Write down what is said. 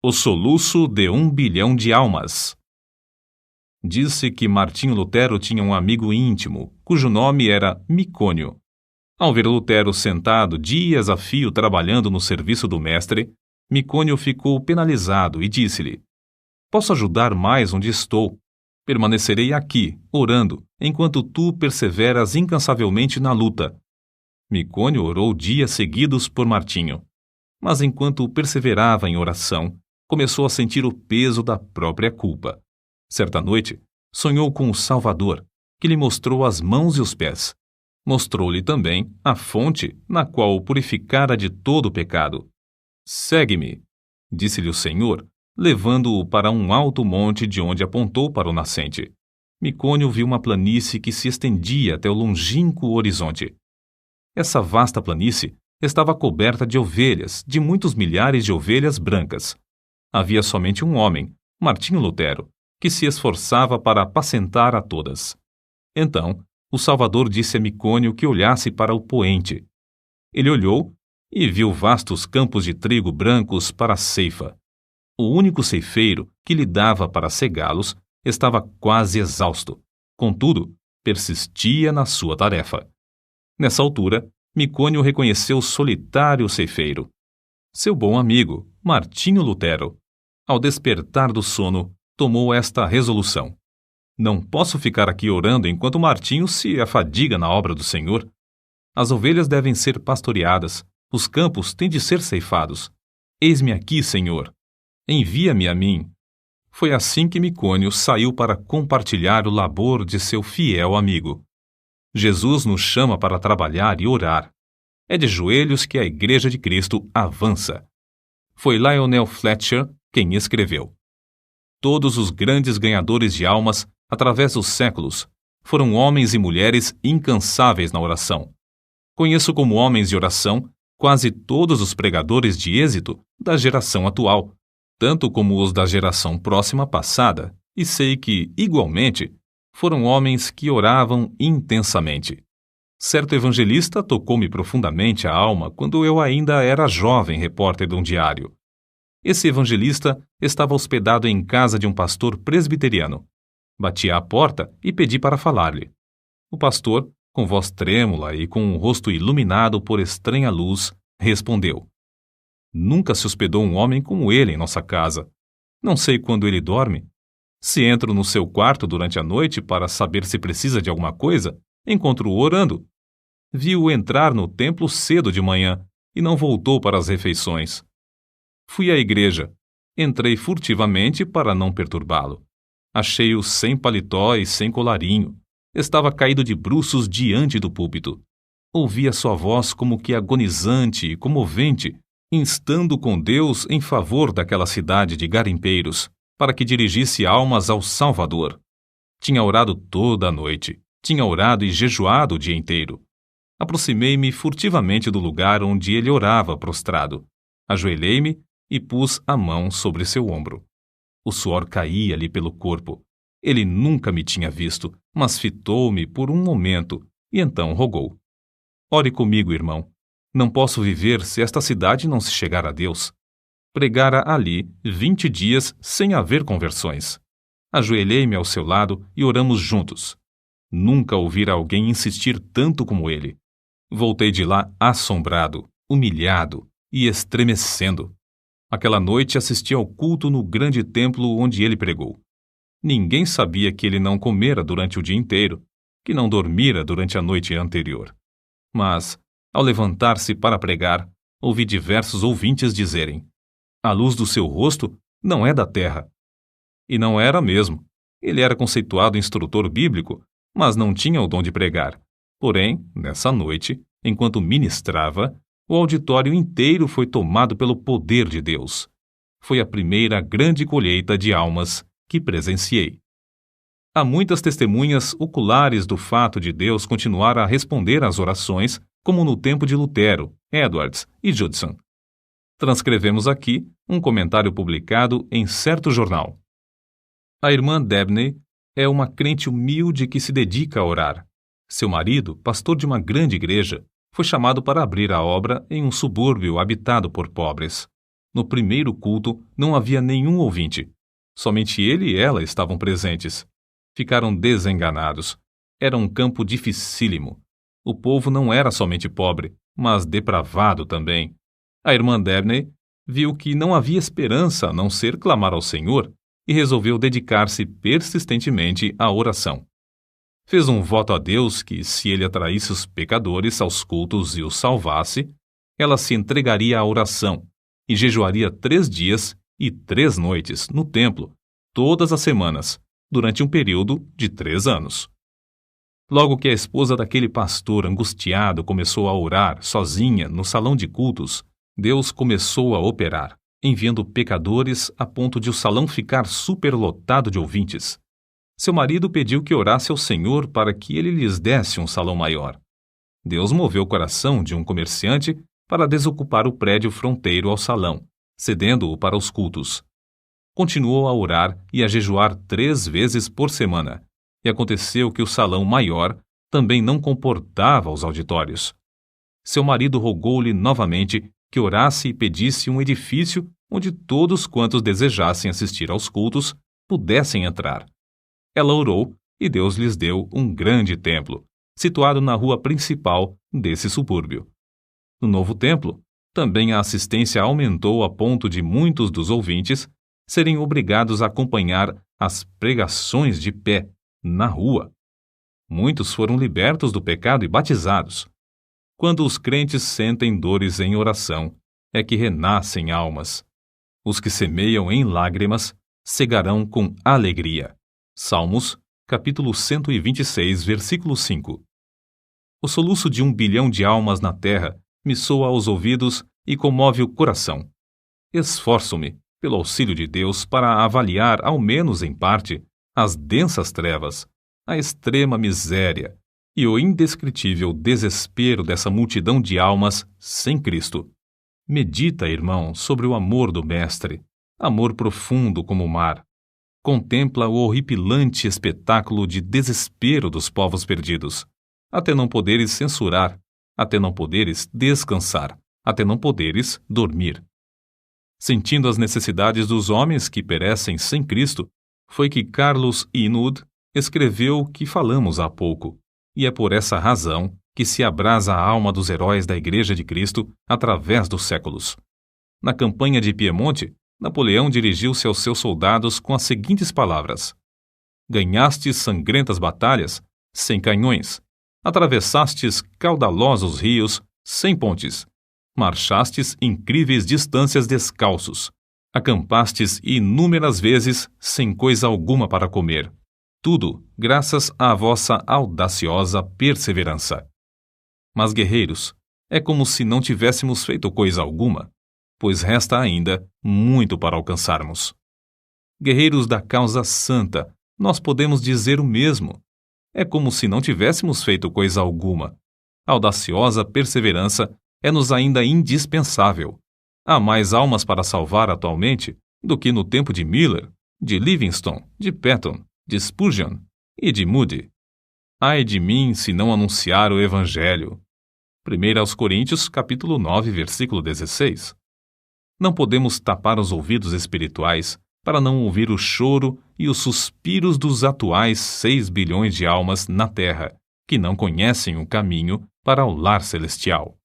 O soluço de 1 bilhão de almas. Disse que Martinho Lutero tinha um amigo íntimo, cujo nome era Micônio. Ao ver Lutero sentado dias a fio trabalhando no serviço do mestre, Micônio ficou penalizado e disse-lhe: "Posso ajudar mais onde estou. Permanecerei aqui, orando, enquanto tu perseveras incansavelmente na luta." Micônio orou dias seguidos por Martinho. Mas enquanto perseverava em oração, começou a sentir o peso da própria culpa. Certa noite, sonhou com o Salvador, que lhe mostrou as mãos e os pés. Mostrou-lhe também a fonte na qual o purificara de todo o pecado. "Segue-me", disse-lhe o Senhor, levando-o para um alto monte de onde apontou para o nascente. Micônio viu uma planície que se estendia até o longínquo horizonte. Essa vasta planície estava coberta de ovelhas, de muitos milhares de ovelhas brancas. Havia somente um homem, Martinho Lutero, que se esforçava para apacentar a todas. Então, o Salvador disse a Micônio que olhasse para o poente. Ele olhou e viu vastos campos de trigo brancos para a ceifa. O único ceifeiro que lhe dava para cegá-los estava quase exausto. Contudo, persistia na sua tarefa. Nessa altura, Micônio reconheceu o solitário ceifeiro, seu bom amigo, Martinho Lutero. Ao despertar do sono, tomou esta resolução: "Não posso ficar aqui orando enquanto Martinho se afadiga na obra do Senhor. As ovelhas devem ser pastoreadas, os campos têm de ser ceifados. Eis-me aqui, Senhor. Envia-me a mim." Foi assim que Micônio saiu para compartilhar o labor de seu fiel amigo. Jesus nos chama para trabalhar e orar. É de joelhos que a Igreja de Cristo avança. Foi Lionel Fletcher quem escreveu: "Todos os grandes ganhadores de almas, através dos séculos, foram homens e mulheres incansáveis na oração. Conheço como homens de oração quase todos os pregadores de êxito da geração atual, tanto como os da geração próxima passada, e sei que, igualmente, foram homens que oravam intensamente. Certo evangelista tocou-me profundamente a alma quando eu ainda era jovem repórter de um diário. Esse evangelista estava hospedado em casa de um pastor presbiteriano. Bati à porta e pedi para falar-lhe. O pastor, com voz trêmula e com um rosto iluminado por estranha luz, respondeu: "Nunca se hospedou um homem como ele em nossa casa. Não sei quando ele dorme. Se entro no seu quarto durante a noite para saber se precisa de alguma coisa, encontro-o orando. Vi-o entrar no templo cedo de manhã e não voltou para as refeições. Fui à igreja. Entrei furtivamente para não perturbá-lo. Achei-o sem paletó e sem colarinho. Estava caído de bruços diante do púlpito. Ouvi a sua voz como que agonizante e comovente, instando com Deus em favor daquela cidade de garimpeiros, para que dirigisse almas ao Salvador. Tinha orado toda a noite. Tinha orado e jejuado o dia inteiro. Aproximei-me furtivamente do lugar onde ele orava prostrado. Ajoelhei-me e pus a mão sobre seu ombro. O suor caía-lhe pelo corpo. Ele nunca me tinha visto, mas fitou-me por um momento e então rogou: "Ore comigo, irmão. Não posso viver se esta cidade não se chegar a Deus." Pregara ali 20 dias sem haver conversões. Ajoelhei-me ao seu lado e oramos juntos. Nunca ouvira alguém insistir tanto como ele. Voltei de lá assombrado, humilhado e estremecendo. Aquela noite assisti ao culto no grande templo onde ele pregou. Ninguém sabia que ele não comera durante o dia inteiro, que não dormira durante a noite anterior. Mas, ao levantar-se para pregar, ouvi diversos ouvintes dizerem: "A luz do seu rosto não é da terra." E não era mesmo. Ele era conceituado instrutor bíblico, mas não tinha o dom de pregar. Porém, nessa noite, enquanto ministrava, o auditório inteiro foi tomado pelo poder de Deus. Foi a primeira grande colheita de almas que presenciei. Há muitas testemunhas oculares do fato de Deus continuar a responder às orações, como no tempo de Lutero, Edwards e Judson. Transcrevemos aqui um comentário publicado em certo jornal. A irmã Dabney é uma crente humilde que se dedica a orar. Seu marido, pastor de uma grande igreja, foi chamado para abrir a obra em um subúrbio habitado por pobres. No primeiro culto não havia nenhum ouvinte. Somente ele e ela estavam presentes. Ficaram desenganados. Era um campo dificílimo. O povo não era somente pobre, mas depravado também. A irmã Dabney viu que não havia esperança a não ser clamar ao Senhor e resolveu dedicar-se persistentemente à oração. Fez um voto a Deus que, se ele atraísse os pecadores aos cultos e os salvasse, ela se entregaria à oração e jejuaria 3 dias e 3 noites no templo, todas as semanas, durante um período de 3 anos. Logo que a esposa daquele pastor angustiado começou a orar sozinha no salão de cultos, Deus começou a operar, enviando pecadores a ponto de o salão ficar superlotado de ouvintes. Seu marido pediu que orasse ao Senhor para que ele lhes desse um salão maior. Deus moveu o coração de um comerciante para desocupar o prédio fronteiro ao salão, cedendo-o para os cultos. Continuou a orar e a jejuar 3 vezes por semana, e aconteceu que o salão maior também não comportava os auditórios. Seu marido rogou-lhe novamente que orasse e pedisse um edifício onde todos quantos desejassem assistir aos cultos pudessem entrar. Ela orou e Deus lhes deu um grande templo, situado na rua principal desse subúrbio. No novo templo, também a assistência aumentou a ponto de muitos dos ouvintes serem obrigados a acompanhar as pregações de pé, na rua. Muitos foram libertos do pecado e batizados. Quando os crentes sentem dores em oração, é que renascem almas. Os que semeiam em lágrimas cegarão com alegria. Salmos, capítulo 126, versículo 5. O soluço de 1 bilhão de almas na terra me soa aos ouvidos e comove o coração. Esforço-me, pelo auxílio de Deus, para avaliar, ao menos em parte, as densas trevas, a extrema miséria e o indescritível desespero dessa multidão de almas sem Cristo. Medita, irmão, sobre o amor do Mestre, amor profundo como o mar. Contempla o horripilante espetáculo de desespero dos povos perdidos, até não poderes censurar, até não poderes descansar, até não poderes dormir. Sentindo as necessidades dos homens que perecem sem Cristo, foi que Carlos Inwood escreveu o que falamos há pouco, e é por essa razão que se abrasa a alma dos heróis da Igreja de Cristo através dos séculos. Na campanha de Piemonte, Napoleão dirigiu-se aos seus soldados com as seguintes palavras: ganhastes sangrentas batalhas sem canhões, atravessastes caudalosos rios sem pontes, marchastes incríveis distâncias descalços, acampastes inúmeras vezes sem coisa alguma para comer. Tudo graças à vossa audaciosa perseverança. Mas, guerreiros, é como se não tivéssemos feito coisa alguma, pois resta ainda muito para alcançarmos. Guerreiros da causa santa, nós podemos dizer o mesmo. É como se não tivéssemos feito coisa alguma. A audaciosa perseverança é-nos ainda indispensável. Há mais almas para salvar atualmente do que no tempo de Miller, de Livingstone, de Patton, de Spurgeon e de Moody. Ai de mim se não anunciar o Evangelho. 1 Coríntios, capítulo 9, versículo 16. Não podemos tapar os ouvidos espirituais para não ouvir o choro e os suspiros dos atuais 6 bilhões de almas na Terra, que não conhecem o caminho para o lar celestial.